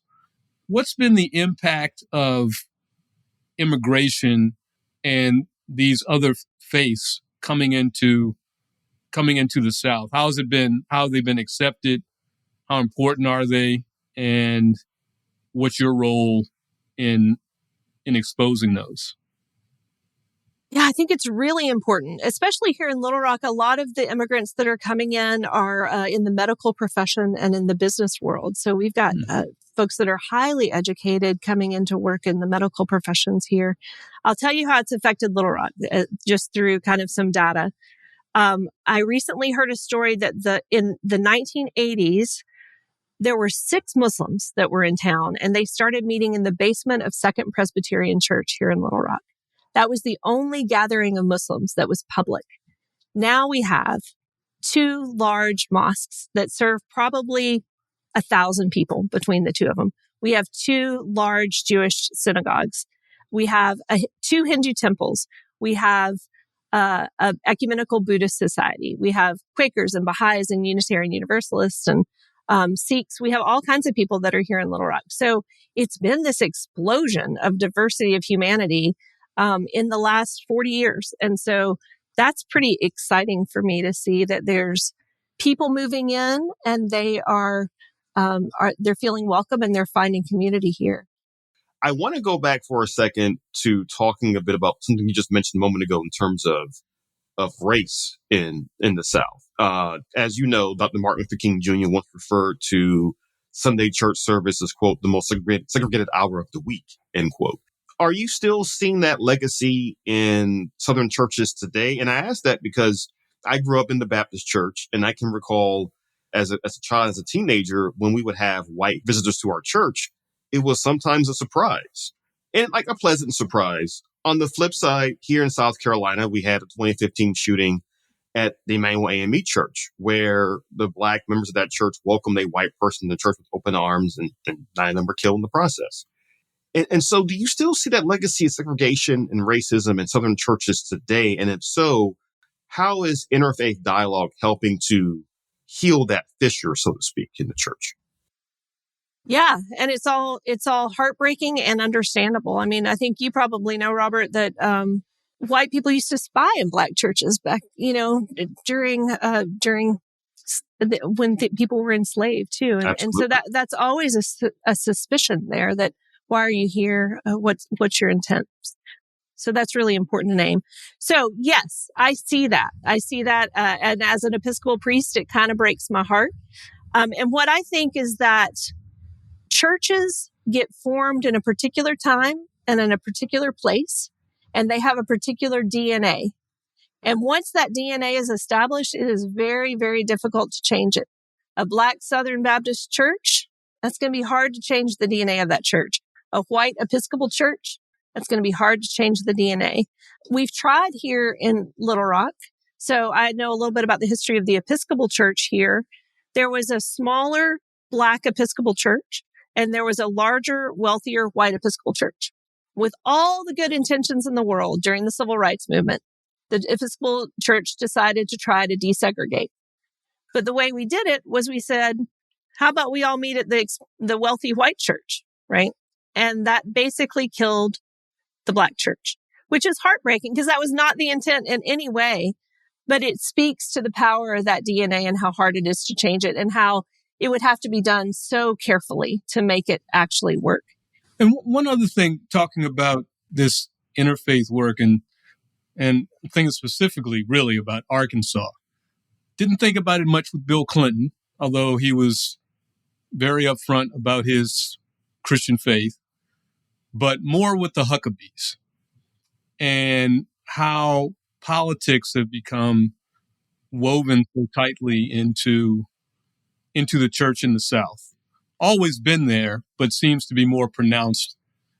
What's been the impact of immigration and these other faiths coming into the South? How has it been? How have they been accepted? How important are they? And what's your role in exposing those? Yeah, I think it's really important, especially here in Little Rock. A lot of the immigrants that are coming in are in the medical profession and in the business world. So we've got folks that are highly educated coming into work in the medical professions here. I'll tell you how it's affected Little Rock just through kind of some data. I recently heard a story that in the 1980s, there were 6 Muslims that were in town, and they started meeting in the basement of Second Presbyterian Church here in Little Rock. That was the only gathering of Muslims that was public. Now we have 2 large mosques that serve probably 1,000 people between the 2 of them. We have 2 large Jewish synagogues. We have 2 Hindu temples. We have an ecumenical Buddhist society. We have Quakers and Baha'is and Unitarian Universalists and Sikhs. We have all kinds of people that are here in Little Rock. So it's been this explosion of diversity of humanity in the last 40 years. And so that's pretty exciting for me to see that there's people moving in and they're feeling welcome and they're finding community here. I want to go back for a second to talking a bit about something you just mentioned a moment ago in terms of race in the South. As you know, Dr. Martin Luther King Jr. once referred to Sunday church service as, quote, the most segregated hour of the week, end quote. Are you still seeing that legacy in Southern churches today? And I ask that because I grew up in the Baptist church, and I can recall as a child, as a teenager, when we would have white visitors to our church, it was sometimes a surprise, and like a pleasant surprise. On the flip side, here in South Carolina, we had a 2015 shooting at the Emmanuel AME Church, where the Black members of that church welcomed a white person to the church with open arms, and 9 of them were killed in the process. And so do you still see that legacy of segregation and racism in Southern churches today? And if so, how is interfaith dialogue helping to heal that fissure, so to speak, in the church? Yeah. And it's all heartbreaking and understandable. I mean, I think you probably know, Robert, that white people used to spy in Black churches back, during when people were enslaved too. And so that's always a suspicion there that, why are you here? What's your intent? So that's really important to name. So yes, I see that. And as an Episcopal priest, it kind of breaks my heart. And what I think is that churches get formed in a particular time and in a particular place, and they have a particular DNA. And once that DNA is established, it is very, very difficult to change it. A Black Southern Baptist church, that's going to be hard to change the DNA of that church. A white Episcopal church, that's going to be hard to change the DNA. We've tried here in Little Rock. So I know a little bit about the history of the Episcopal church here. There was a smaller Black Episcopal church, and there was a larger, wealthier white Episcopal church. With all the good intentions in the world during the Civil Rights Movement, the Episcopal church decided to try to desegregate. But the way we did it was we said, how about we all meet at the wealthy white church, right? And that basically killed the Black church, which is heartbreaking because that was not the intent in any way, but it speaks to the power of that DNA and how hard it is to change it and how it would have to be done so carefully to make it actually work. And one other thing, talking about this interfaith work and thinking specifically really about Arkansas, didn't think about it much with Bill Clinton, although he was very upfront about his Christian faith, but more with the Huckabees and how politics have become woven so tightly into the church in the South. Always been there, but seems to be more pronounced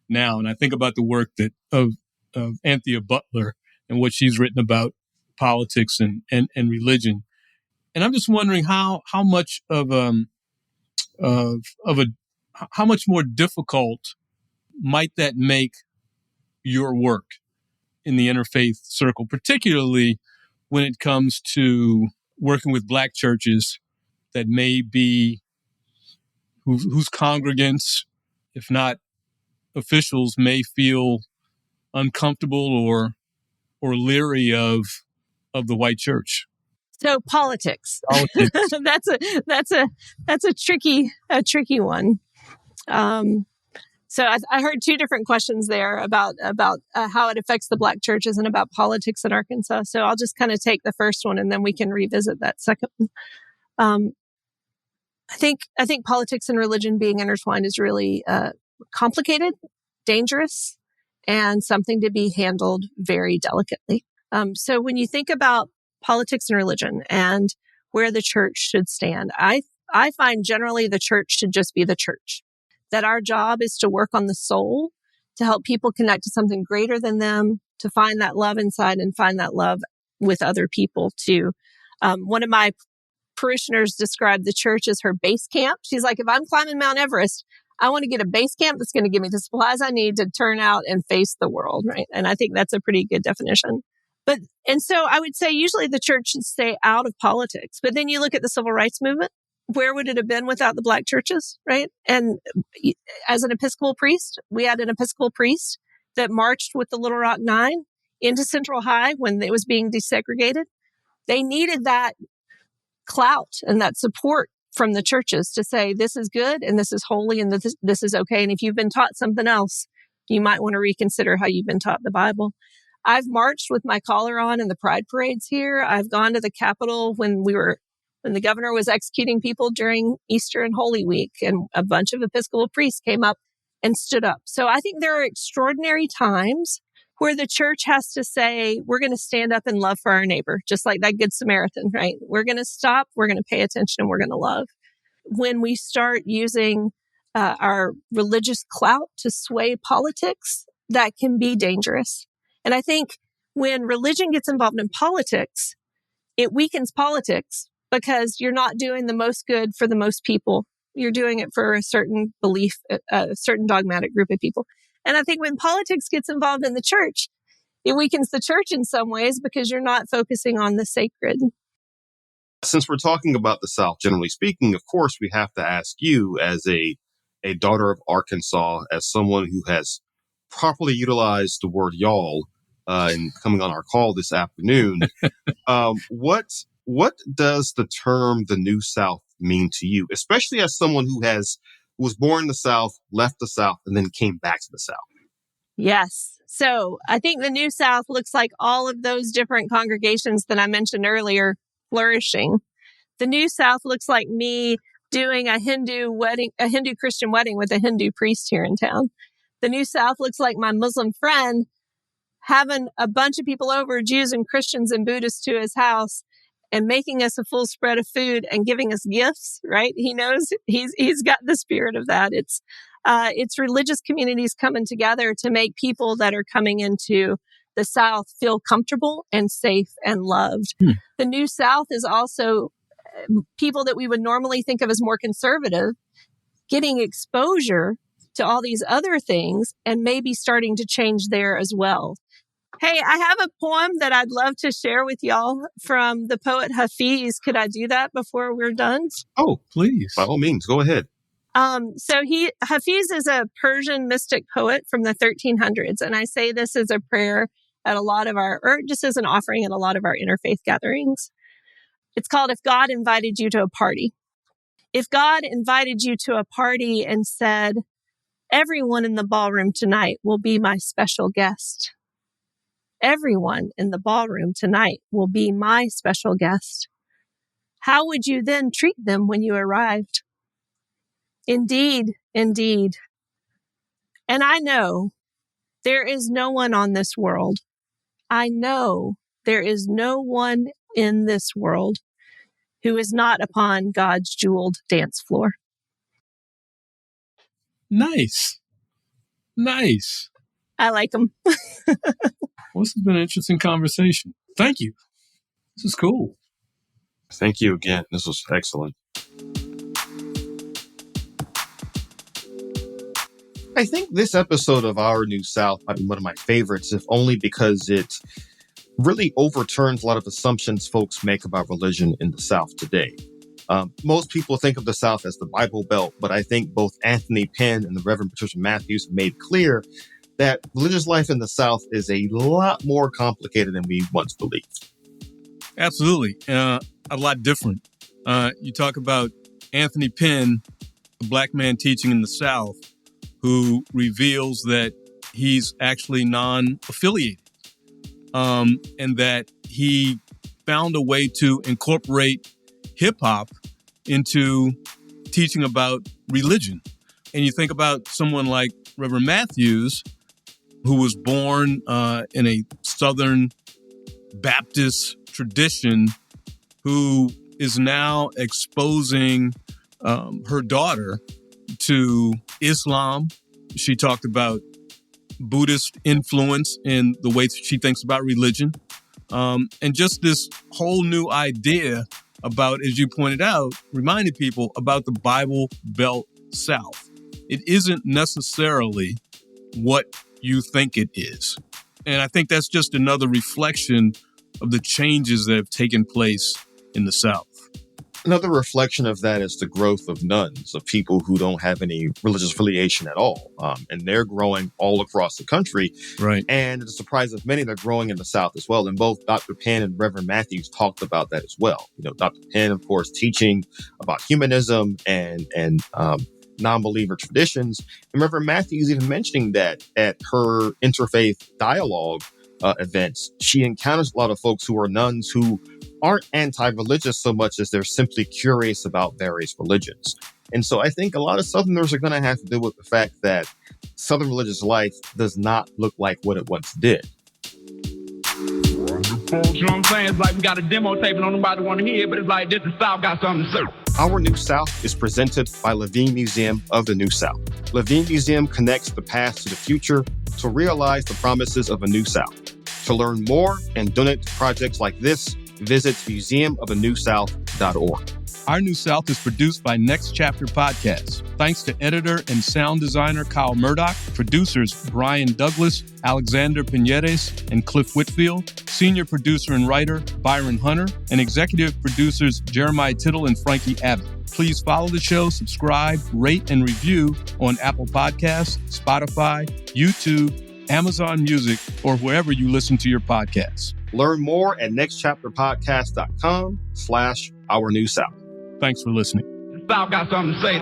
now. And I think about the work of Anthea Butler and what she's written about politics and religion. And I'm just wondering how much how much more difficult might that make your work in the interfaith circle, particularly when it comes to working with Black churches that may be whose congregants, if not officials, may feel uncomfortable or leery of the white church. So politics. that's a tricky one. So I heard 2 different questions there about how it affects the Black churches and about politics in Arkansas. So I'll just kind of take the first one and then we can revisit that second one. I think politics and religion being intertwined is really complicated, dangerous, and something to be handled very delicately. So when you think about politics and religion and where the church should stand, I find generally the church should just be the church. That our job is to work on the soul, to help people connect to something greater than them, to find that love inside and find that love with other people too. One of my parishioners described the church as her base camp. She's like, if I'm climbing Mount Everest, I want to get a base camp that's going to give me the supplies I need to turn out and face the world, right? And I think that's a pretty good definition. And so I would say usually the church should stay out of politics. But then you look at the civil rights movement. Where would it have been without the Black churches, right? And as an Episcopal priest, we had an Episcopal priest that marched with the Little Rock Nine into Central High when it was being desegregated. They needed that clout and that support from the churches to say, this is good and this is holy and this is okay. And if you've been taught something else, you might want to reconsider how you've been taught the Bible. I've marched with my collar on in the pride parades here. I've gone to the Capitol when the governor was executing people during Easter and Holy Week, and a bunch of Episcopal priests came up and stood up. So I think there are extraordinary times where the church has to say, we're going to stand up and love for our neighbor, just like that Good Samaritan, right? We're going to stop, we're going to pay attention, and we're going to love. When we start using our religious clout to sway politics, that can be dangerous. And I think when religion gets involved in politics, it weakens politics because you're not doing the most good for the most people. You're doing it for a certain belief, a certain dogmatic group of people. And I think when politics gets involved in the church, it weakens the church in some ways because you're not focusing on the sacred. Since we're talking about the South, generally speaking, of course, we have to ask you as a daughter of Arkansas, as someone who has properly utilized the word y'all in coming on our call this afternoon, what does the term the New South mean to you, especially as someone who was born in the South, left the South, and then came back to the South? Yes. So I think the New South looks like all of those different congregations that I mentioned earlier flourishing. The New South looks like me doing a Hindu Christian wedding with a Hindu priest here in town. The New South looks like my Muslim friend having a bunch of people over, Jews and Christians and Buddhists, to his house and making us a full spread of food and giving us gifts, right? He knows he's got the spirit of that. It's religious communities coming together to make people that are coming into the South feel comfortable and safe and loved. The New South is also people that we would normally think of as more conservative, getting exposure to all these other things and maybe starting to change there as well. Hey, I have a poem that I'd love to share with y'all from the poet Hafiz. Could I do that before we're done? Oh, please. By all means, go ahead. Hafiz is a Persian mystic poet from the 1300s. And I say this as a prayer at a lot of or just as an offering at a lot of our interfaith gatherings. It's called If God Invited You to a Party. If God invited you to a party and said, everyone in the ballroom tonight will be my special guest. Everyone in the ballroom tonight will be my special guest. How would you then treat them when you arrived? Indeed, indeed. And I know there is no one on this world. I know there is no one in this world who is not upon God's jeweled dance floor. Nice. I like them. Well, this has been an interesting conversation. Thank you. This is cool. Thank you again. This was excellent. I think this episode of Our New South might be one of my favorites, if only because it really overturns a lot of assumptions folks make about religion in the South today. Most people think of the South as the Bible Belt, but I think both Anthony Pinn and the Reverend Patricia Mathews have made clear that religious life in the South is a lot more complicated than we once believed. Absolutely. A lot different. You talk about Anthony Pinn, a black man teaching in the South, who reveals that he's actually non-affiliated, and that he found a way to incorporate hip-hop into teaching about religion. And you think about someone like Reverend Mathews, who was born in a Southern Baptist tradition, who is now exposing her daughter to Islam. She talked about Buddhist influence in the way she thinks about religion. And just this whole new idea about, as you pointed out, reminding people about the Bible Belt South. It isn't necessarily what you think it is. And I think that's just another reflection of the changes that have taken place in the South. Another reflection of that is the growth of nuns, of people who don't have any religious affiliation at all. And they're growing all across the country. Right. And to the surprise of many, they're growing in the South as well. And both Dr. Pinn and Reverend Mathews talked about that as well. You know, Dr. Pinn, of course, teaching about humanism and non-believer traditions. And Reverend Mathews even mentioning that at her interfaith dialogue events, she encounters a lot of folks who are nuns who aren't anti-religious so much as they're simply curious about various religions. And so I think a lot of Southerners are going to have to deal with the fact that Southern religious life does not look like what it once did. You know what I'm saying? It's like we got a demo tape and nobody want to hear it, but it's like this the South got something to say. Our New South is presented by Levine Museum of the New South. Levine Museum connects the past to the future to realize the promises of a New South. To learn more and donate to projects like this, visit museumofthenewsouth.org. Our New South is produced by Next Chapter Podcast. Thanks to editor and sound designer Kyle Murdoch, producers Brian Douglas, Alexander Piñeres, and Cliff Whitfield, senior producer and writer Byron Hunter, and executive producers Jeremiah Tittle and Frankie Abbott. Please follow the show, subscribe, rate, and review on Apple Podcasts, Spotify, YouTube, Amazon Music, or wherever you listen to your podcasts. Learn more at nextchapterpodcast.com/Our New South. Thanks for listening. The South got something to say.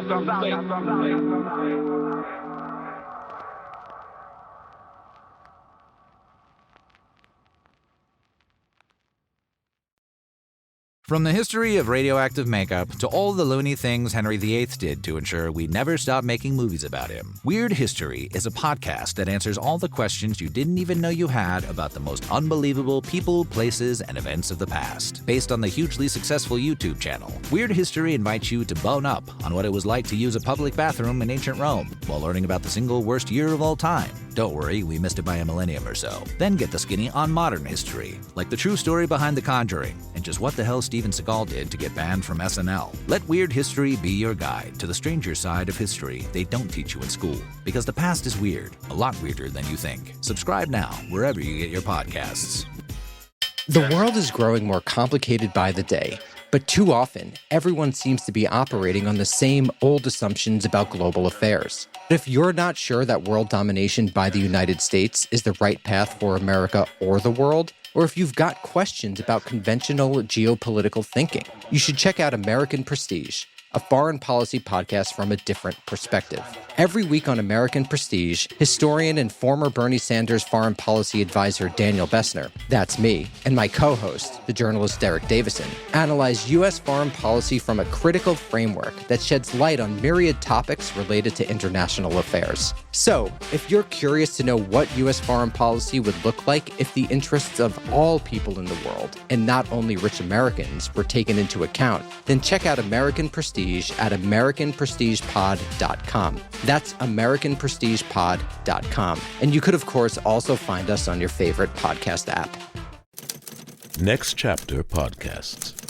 From the history of radioactive makeup to all the loony things Henry VIII did to ensure we never stop making movies about him, Weird History is a podcast that answers all the questions you didn't even know you had about the most unbelievable people, places, and events of the past. Based on the hugely successful YouTube channel, Weird History invites you to bone up on what it was like to use a public bathroom in ancient Rome while learning about the single worst year of all time. Don't worry, we missed it by a millennium or so. Then get the skinny on modern history, like the true story behind The Conjuring, and just what the hell Steven Seagal did to get banned from SNL. Let Weird History be your guide to the stranger side of history they don't teach you in school. Because the past is weird, a lot weirder than you think. Subscribe now, wherever you get your podcasts. The world is growing more complicated by the day, but too often, everyone seems to be operating on the same old assumptions about global affairs. But if you're not sure that world domination by the United States is the right path for America or the world, or if you've got questions about conventional geopolitical thinking, you should check out American Prestige, a foreign policy podcast from a different perspective. Every week on American Prestige, historian and former Bernie Sanders foreign policy advisor Daniel Bessner, that's me, and my co-host, the journalist Derek Davison, analyze U.S. foreign policy from a critical framework that sheds light on myriad topics related to international affairs. So, if you're curious to know what U.S. foreign policy would look like if the interests of all people in the world, and not only rich Americans, were taken into account, then check out American Prestige at AmericanPrestigePod.com. That's AmericanPrestigePod.com. And you could, of course, also find us on your favorite podcast app. Next Chapter Podcasts.